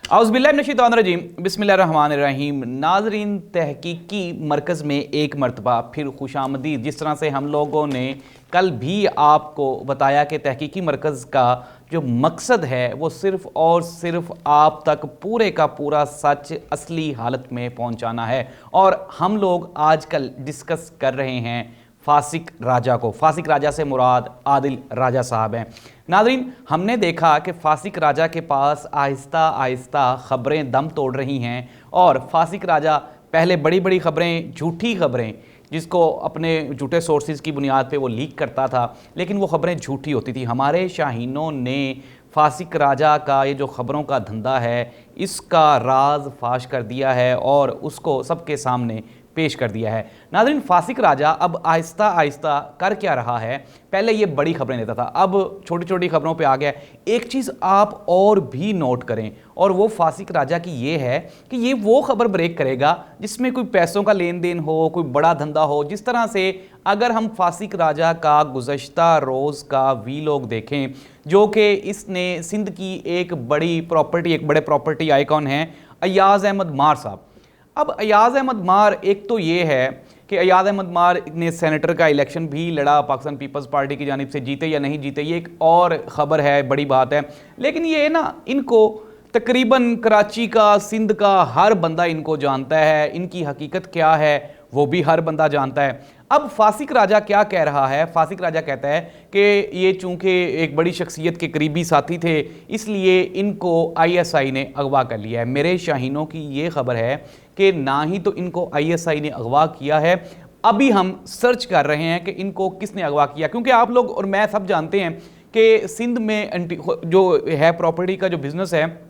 औज़ुबिल्लाहिमिनश्शैतानिर्रजीम बिस्मिल्लाहिर्रहमानिर्रहीम। नाज़रीन, तहकीकी मरकज़ में एक मरतबा फिर खुशामदीद। जिस तरह से हम लोगों ने कल भी आपको बताया कि तहकीकी मरकज़ का जो मकसद है वो सिर्फ़ और सिर्फ आप तक पूरे का पूरा सच असली हालत में पहुँचाना है। और हम लोग आजकल डिस्कस कर रहे हैं फासिक राजा को। फासिक राजा से मुराद आदिल राजा साहब हैं। नाज़रीन, हमने देखा कि फासिक राजा के पास आहिस्ता आहिस्ता ख़बरें दम तोड़ रही हैं और फासिक राजा पहले बड़ी बड़ी ख़बरें, झूठी ख़बरें, जिसको अपने झूठे सोर्सेज की बुनियाद पे वो लीक करता था, लेकिन वो ख़बरें झूठी होती थी। हमारे शाहीनों ने फासिक राजा का ये जो ख़बरों का धंधा है इसका राज फाश कर दिया है और उसको सबके सामने पेश कर दिया है। नाज़रीन, फासिक राजा अब आहिस्ता आहिस्ता कर क्या रहा है, पहले ये बड़ी खबरें देता था, अब छोटी छोटी खबरों पे आ गया। एक चीज़ आप और भी नोट करें और वो फासिक राजा की ये है कि ये वो खबर ब्रेक करेगा जिसमें कोई पैसों का लेन देन हो, कोई बड़ा धंधा हो। जिस तरह से अगर हम फासिक राजा का गुज़श्ता रोज़ का वीलॉग देखें, जो कि इसने सिंध की एक बड़ी प्रॉपर्टी, एक बड़े प्रॉपर्टी आइकॉन हैं अय्याज़ अहमद मार साहब। अब अय्याज़ अहमद मार, एक तो ये है कि अय्याज़ अहमद मार ने सेनेटर का इलेक्शन भी लड़ा, पाकिस्तान पीपल्स पार्टी की जानिब से, जीते या नहीं जीते ये एक और ख़बर है, बड़ी बात है। लेकिन ये ना, इनको तकरीबन कराची का, सिंध का हर बंदा इनको जानता है, इनकी हकीकत क्या है वो भी हर बंदा जानता है। अब फासिक राजा क्या कह रहा है? फासिक राजा कहता है कि ये चूंकि एक बड़ी शख्सियत के करीबी साथी थे इसलिए इनको आईएसआई ने अगवा कर लिया है। मेरे शाहीनों की ये खबर है कि ना ही तो इनको आईएसआई ने अगवा किया है, अभी हम सर्च कर रहे हैं कि इनको किसने अगवा किया, क्योंकि आप लोग और मैं सब जानते हैं कि सिंध में जो है प्रॉपर्टी का जो बिज़नेस है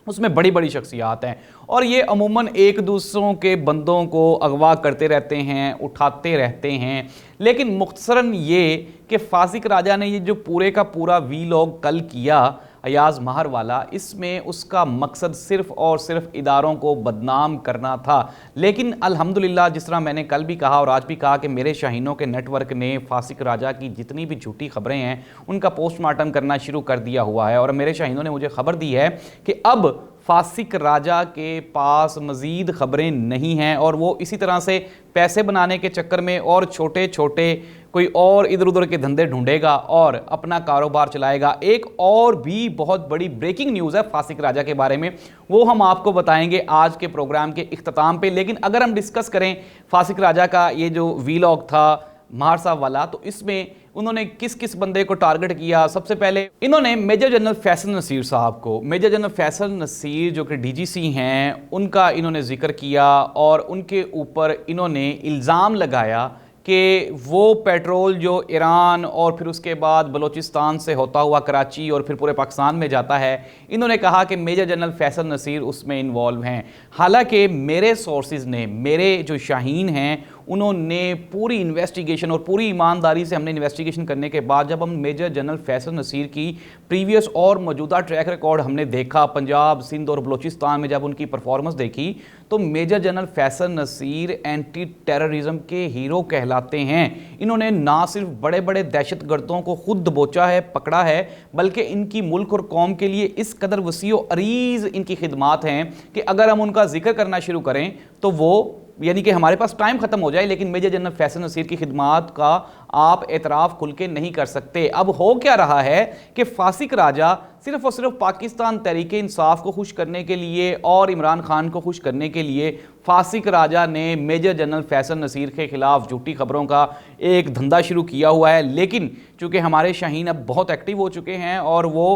उसमें बड़ी बड़ी शख्सियात हैं और ये अमूमन एक दूसरों के बंदों को अगवा करते रहते हैं, उठाते रहते हैं। लेकिन मुख्तसरन ये कि फासिक राजा ने ये जो पूरे का पूरा वीलॉग कल किया अय्याज़ मार वाला, इसमें उसका मकसद सिर्फ़ और सिर्फ इदारों को बदनाम करना था। लेकिन अल्हम्दुलिल्लाह, जिस तरह मैंने कल भी कहा और आज भी कहा कि मेरे शाहीनों के नेटवर्क ने फासिक राजा की जितनी भी झूठी खबरें हैं उनका पोस्टमार्टम करना शुरू कर दिया हुआ है। और मेरे शाहीनों ने मुझे खबर दी है कि अब फासिक राजा के पास मज़ीद ख़बरें नहीं हैं और वो इसी तरह से पैसे बनाने के चक्कर में और छोटे छोटे कोई और इधर उधर के धंधे ढूंढेगा और अपना कारोबार चलाएगा। एक और भी बहुत बड़ी ब्रेकिंग न्यूज़ है फासिक राजा के बारे में, वो हम आपको बताएंगे आज के प्रोग्राम के इख्तिताम पे। लेकिन अगर हम डिस्कस करें फासिक राजा का ये जो वीलॉग था मार साहब वाला, तो इसमें उन्होंने किस किस बंदे को टारगेट किया। सबसे पहले इन्होंने मेजर जनरल फैसल नसीर साहब को, मेजर जनरल फैसल नसीर जो कि डीजीसी हैं, उनका इन्होंने जिक्र किया और उनके ऊपर इन्होंने इल्ज़ाम लगाया कि वो पेट्रोल जो ईरान और फिर उसके बाद बलूचिस्तान से होता हुआ कराची और फिर पूरे पाकिस्तान में जाता है, इन्होंने कहा कि मेजर जनरल फैसल नसीर उसमें इन्वॉल्व हैं। हालांकि मेरे सोर्सेज ने, मेरे जो शाहीन हैं, उन्होंने पूरी इन्वेस्टिगेशन और पूरी ईमानदारी से हमने इन्वेस्टिगेशन करने के बाद जब हम मेजर जनरल फैसल नसीर की प्रीवियस और मौजूदा ट्रैक रिकॉर्ड हमने देखा, पंजाब, सिंध और बलूचिस्तान में जब उनकी परफॉर्मेंस देखी, तो major general Faisal Naseer anti terrorism के हीरो कहलाते हैं। इन्होंने ना सिर्फ बड़े बड़े दहशत गर्दों को खुद दबोचा है, पकड़ा है, बल्कि इनकी मुल्क और कौम के लिए इस कदर वसीओ अरीज़ इनकी खिदमात हैं कि अगर हम उनका जिक्र करना शुरू करें तो वो, यानी कि हमारे पास टाइम खत्म हो जाए, लेकिन मेजर जनरल फैसल नसीर की खिदमात का आप एतराफ़ खुल के नहीं कर सकते। अब हो क्या रहा है कि फासिक राजा सिर्फ और सिर्फ पाकिस्तान तहरीक इंसाफ को खुश करने के लिए और इमरान खान को खुश करने के लिए फासिक राजा ने मेजर जनरल फैसल नसीर के खिलाफ झूठी खबरों का एक धंधा शुरू किया हुआ है। लेकिन चूँकि हमारे शाहीन अब बहुत एक्टिव हो चुके हैं और वो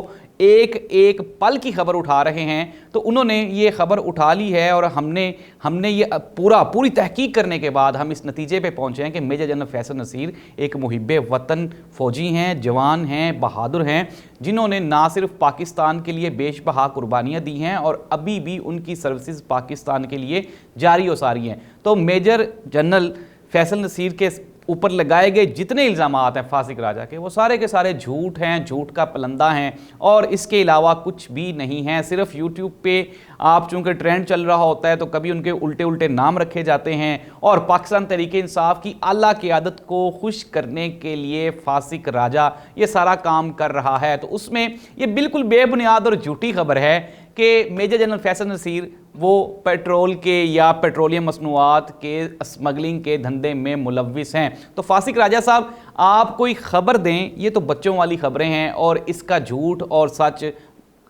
एक एक पल की खबर उठा रहे हैं, तो उन्होंने ये खबर उठा ली है और हमने ये पूरी तहकीक करने के बाद हम इस नतीजे पे पहुंचे हैं कि मेजर जनरल फैसल नसीर एक मुहिब्बे वतन फ़ौजी हैं, जवान हैं, बहादुर हैं, जिन्होंने ना सिर्फ पाकिस्तान के लिए बेशबहा कुर्बानियाँ दी हैं और अभी भी उनकी सर्विसेज पाकिस्तान के लिए जारी और सारी हैं। तो मेजर जनरल फैसल नसीर के ऊपर लगाए गए जितने इल्ज़ामात हैं फासिक राजा के, वो सारे के सारे झूठ हैं, झूठ का पलंदा हैं और इसके अलावा कुछ भी नहीं है। सिर्फ यूट्यूब पे आप चूँकि ट्रेंड चल रहा होता है तो कभी उनके उल्टे उल्टे नाम रखे जाते हैं और पाकिस्तान तहरीक इंसाफ की आला क़यादत को खुश करने के लिए फासिक राजा ये सारा काम कर रहा है। तो उसमें ये बिल्कुल बेबुनियाद और झूठी खबर है कि मेजर जनरल फैसल नसीर वो पेट्रोल के या पेट्रोलियम मसनूआत के स्मगलिंग के धंधे में मुलव्विस हैं। तो फासिक राजा साहब, आप कोई खबर दें, ये तो बच्चों वाली खबरें हैं और इसका झूठ और सच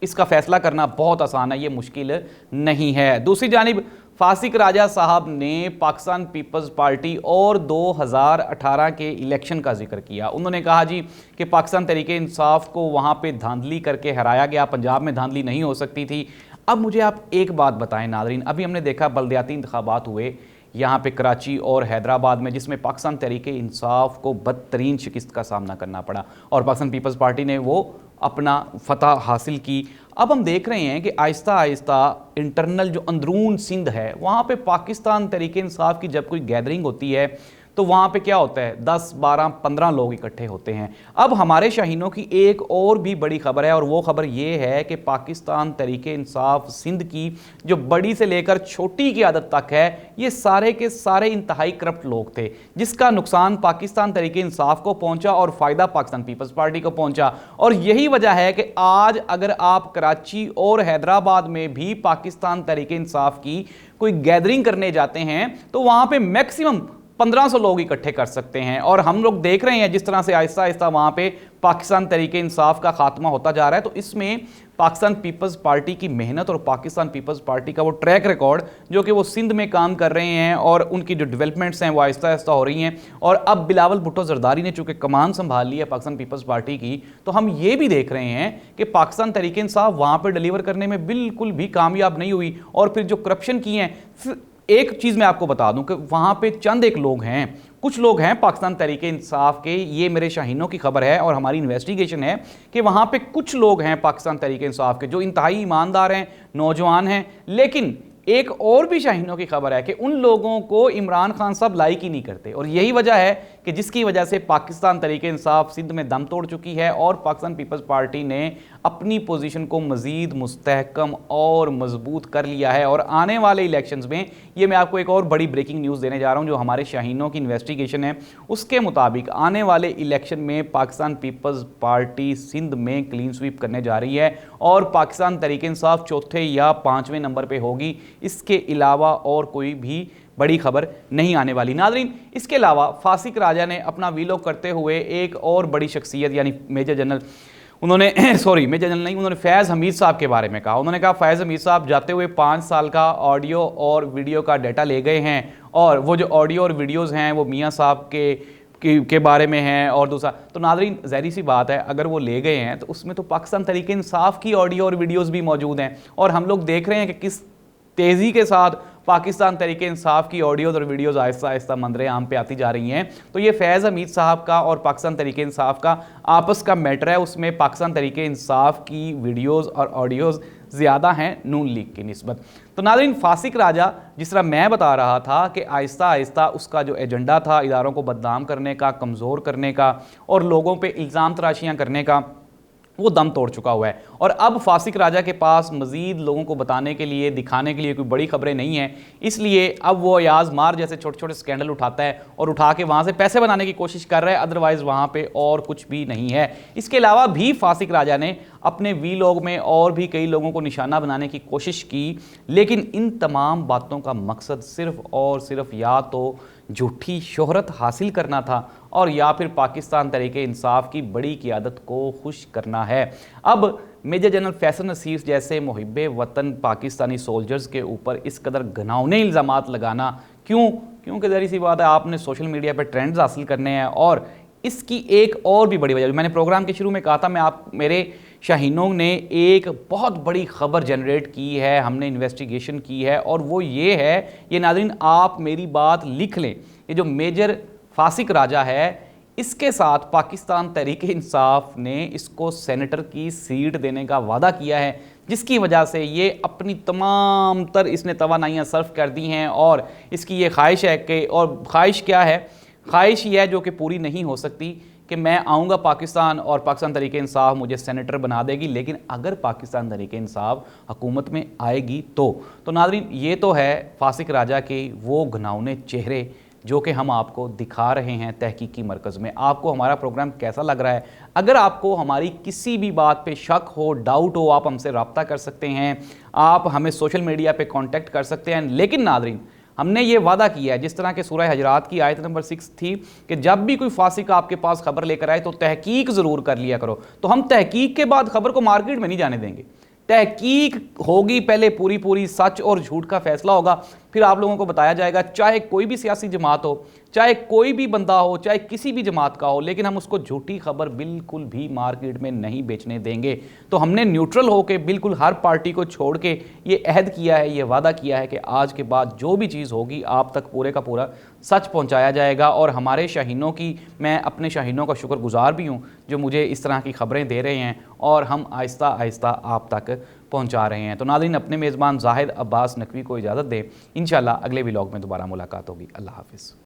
इसका फैसला करना बहुत आसान है, ये मुश्किल नहीं है। दूसरी जानिब फासिक राजा साहब ने पाकिस्तान पीपल्स पार्टी और 2018 के इलेक्शन का जिक्र किया। उन्होंने कहा जी कि पाकिस्तान तहरीके इंसाफ को वहाँ पे धांधली करके हराया गया, पंजाब में धांधली नहीं हो सकती थी। अब मुझे आप एक बात बताएं नाज़रीन, अभी हमने देखा बल्दियाती इंतखाबात हुए यहाँ पे कराची और हैदराबाद में, जिसमें पाकिस्तान तहरीके इंसाफ को बदतरीन शिकस्त का सामना करना पड़ा और पाकिस्तान पीपल्स पार्टी ने वो अपना फतह हासिल की। अब हम देख रहे हैं कि आहिस्ता आहिस्ता इंटरनल जो अंदरून सिंध है वहाँ पे पाकिस्तान तहरीके इंसाफ की जब कोई गैदरिंग होती है तो वहाँ पे क्या होता है, 10, 12, 15 लोग इकट्ठे होते हैं। अब हमारे शाहीनों की एक और भी बड़ी खबर है और वो खबर ये है कि पाकिस्तान तहरीके इंसाफ सिंध की जो बड़ी से लेकर छोटी क़यादत तक है, ये सारे के सारे इंतहाई करप्ट लोग थे, जिसका नुकसान पाकिस्तान तहरीके इंसाफ को पहुंचा और फ़ायदा पाकिस्तान पीपल्स पार्टी को पहुंचा। और यही वजह है कि आज अगर आप कराची और हैदराबाद में भी पाकिस्तान तहरीके इंसाफ की कोई गैदरिंग करने जाते हैं तो वहाँ पर मैक्सिमम 1500 लोग इकट्ठे कर सकते हैं। और हम लोग देख रहे हैं जिस तरह से आहिस्ता आहिस्ता वहाँ पे पाकिस्तान तहरीके इंसाफ का खात्मा होता जा रहा है। तो इसमें पाकिस्तान पीपल्स पार्टी की मेहनत और पाकिस्तान पीपल्स पार्टी का वो ट्रैक रिकॉर्ड जो कि वो सिंध में काम कर रहे हैं और उनकी जो डेवलपमेंट्स हैं वो आहिस्ता आहिस्ता हो रही हैं। और अब बिलावल भुट्टो जरदारी ने चूंकि कमान संभाल ली है पाकिस्तान पीपल्स पार्टी की, तो हम ये भी देख रहे हैं कि पाकिस्तान तहरीके इंसाफ वहाँ पर डिलीवर करने में बिल्कुल भी कामयाब नहीं हुई। और फिर जो करप्शन की हैं, एक चीज़ मैं आपको बता दूं कि वहाँ पे चंद एक लोग हैं, कुछ लोग हैं पाकिस्तान तहरीके इंसाफ के, ये मेरे शाहीनों की खबर है और हमारी इन्वेस्टिगेशन है कि वहाँ पे कुछ लोग हैं पाकिस्तान तहरीके इंसाफ के जो इंतहाई ईमानदार हैं, नौजवान हैं। लेकिन एक और भी शाहीनों की खबर है कि उन लोगों को इमरान खान साहब लाइक ही नहीं करते और यही वजह है कि जिसकी वजह से पाकिस्तान तहरीके इंसाफ सिंध में दम तोड़ चुकी है और पाकिस्तान पीपल्स पार्टी ने अपनी पोजीशन को मज़ीद मुस्तहकम और मजबूत कर लिया है। और आने वाले इलेक्शंस में, ये मैं आपको एक और बड़ी ब्रेकिंग न्यूज़ देने जा रहा हूँ जो हमारे शाहीनों की इन्वेस्टिगेशन है, उसके मुताबिक आने वाले इलेक्शन में पाकिस्तान पीपल्स पार्टी सिंध में क्लीन स्वीप करने जा रही है और पाकिस्तान तहरीके इंसाफ चौथे या 5वें नंबर पर होगी। इसके अलावा और कोई भी बड़ी खबर नहीं आने वाली। नाज़रीन, इसके अलावा फासिक राजा ने अपना वीलॉग करते हुए एक और बड़ी शख्सियत यानी मेजर जनरल मेजर जनरल नहीं, उन्होंने फैज़ हमीद साहब के बारे में कहा। उन्होंने कहा फैज़ हमीद साहब जाते हुए 5 साल का ऑडियो और वीडियो का डाटा ले गए हैं और वो जो ऑडियो और वीडियोज़ हैं वो मियाँ साहब के बारे में हैं। और दूसरा तो नाज़रीन ज़ाहिर सी बात है, अगर वो ले गए हैं तो उसमें तो पाकिस्तान तहरीके इंसाफ की ऑडियो और वीडियोज़ भी मौजूद हैं और हम लोग देख रहे हैं कि किस तेज़ी के साथ पाकिस्तान तहरीके इंसाफ की ऑडियोज़ और वीडियोज़ आहिस्ता आहिस्ता मंजरे आम पे आती जा रही हैं। तो ये फैज़ हमीद साहब का और पाकिस्तान तहरीके इंसाफ का आपस का मैटर है, उसमें पाकिस्तान तहरीके इंसाफ की वीडियोज़ और ऑडियोज़ ज़्यादा हैं नून लीग की निस्बत। तो नाज़रीन, फासिक राजा जिस तरह मैं बता रहा था कि आहिस्ता आहिस्ता उसका जो एजेंडा था इदारों को बदनाम करने का, कमज़ोर करने का और लोगों पर इल्ज़ाम तराशियाँ करने का, वो दम तोड़ चुका हुआ है। और अब फासिक राजा के पास मज़ीद लोगों को बताने के लिए, दिखाने के लिए कोई बड़ी खबरें नहीं हैं, इसलिए अब वो अयाज मार जैसे छोटे छोटे स्कैंडल उठाता है और उठा के वहाँ से पैसे बनाने की कोशिश कर रहा है, अदरवाइज़ वहाँ पे और कुछ भी नहीं है। इसके अलावा भी फासिक राजा ने अपने वीलॉग में और भी कई लोगों को निशाना बनाने की कोशिश की, लेकिन इन तमाम बातों का मकसद सिर्फ़ और सिर्फ या तो झूठी शोहरत हासिल करना था और या फिर पाकिस्तान तहरीके इंसाफ की बड़ी क़यादत को खुश करना है। अब मेजर जनरल फैसल नसीर जैसे मुहिब्बे वतन पाकिस्तानी सोल्जर्स के ऊपर इस कदर घिनौने इल्ज़ामात लगाना क्यों? क्योंकि ज़ाहिर सी बात है, आपने सोशल मीडिया पर ट्रेंड्स हासिल करने हैं। और इसकी एक और भी बड़ी वजह, मैंने प्रोग्राम के शुरू में कहा था, मेरे शाहीनों ने एक बहुत बड़ी खबर जनरेट की है, हमने इन्वेस्टिगेशन की है और वो ये है, ये नाज़रीन आप मेरी बात लिख लें, ये जो मेजर फासिक राजा है इसके साथ पाकिस्तान तहरीके इंसाफ ने इसको सेनेटर की सीट देने का वादा किया है, जिसकी वजह से ये अपनी तमाम तर इसने तवानाइयाँ सर्व कर दी हैं और इसकी ये ख्वाहिश है कि, और ख्वाहिश क्या है, ख्वाहिश ये है जो कि पूरी नहीं हो सकती कि मैं आऊँगा पाकिस्तान और पाकिस्तान तहरीके इंसाफ मुझे सेनेटर बना देगी, लेकिन अगर पाकिस्तान तहरीके इंसाफ हुकूमत में आएगी तो नाज़रीन ये तो है फासिक राजा के वो घिनौने चेहरे जो कि हम आपको दिखा रहे हैं तहकीकी मरकज़ में। आपको हमारा प्रोग्राम कैसा लग रहा है? अगर आपको हमारी किसी भी बात पे शक हो, डाउट हो, आप हमसे रब्ता कर सकते हैं, आप हमें सोशल मीडिया पे कांटेक्ट कर सकते हैं। लेकिन नाज़रीन, हमने ये वादा किया है, जिस तरह के सूरह हजरात की आयत नंबर 6 थी कि जब भी कोई फासिक आपके पास खबर लेकर आए तो तहकीक ज़रूर कर लिया करो। तो हम तहकीक के बाद खबर को मार्केट में नहीं जाने देंगे। तहकीक होगी, पहले पूरी पूरी सच और झूठ का फैसला होगा, फिर आप लोगों को बताया जाएगा। चाहे कोई भी सियासी जमात हो, चाहे कोई भी बंदा हो, चाहे किसी भी जमात का हो, लेकिन हम उसको झूठी खबर बिल्कुल भी मार्केट में नहीं बेचने देंगे। तो हमने न्यूट्रल होकर बिल्कुल हर पार्टी को छोड़ के ये अहद किया है, ये वादा किया है कि आज के बाद जो भी चीज़ होगी आप तक पूरे का पूरा सच पहुंचाया जाएगा। और हमारे शाहीनों की, मैं अपने शाहीनों का शुक्रगुजार भी हूं जो मुझे इस तरह की खबरें दे रहे हैं और हम आहिस्ता आहिस्ता आप तक पहुंचा रहे हैं। तो नाज़रीन, अपने मेज़बान जाहिद अब्बास नकवी को इजाज़त दें। इंशाअल्लाह अगले व्लॉग में दोबारा मुलाकात होगी। अल्लाह हाफ़िज़।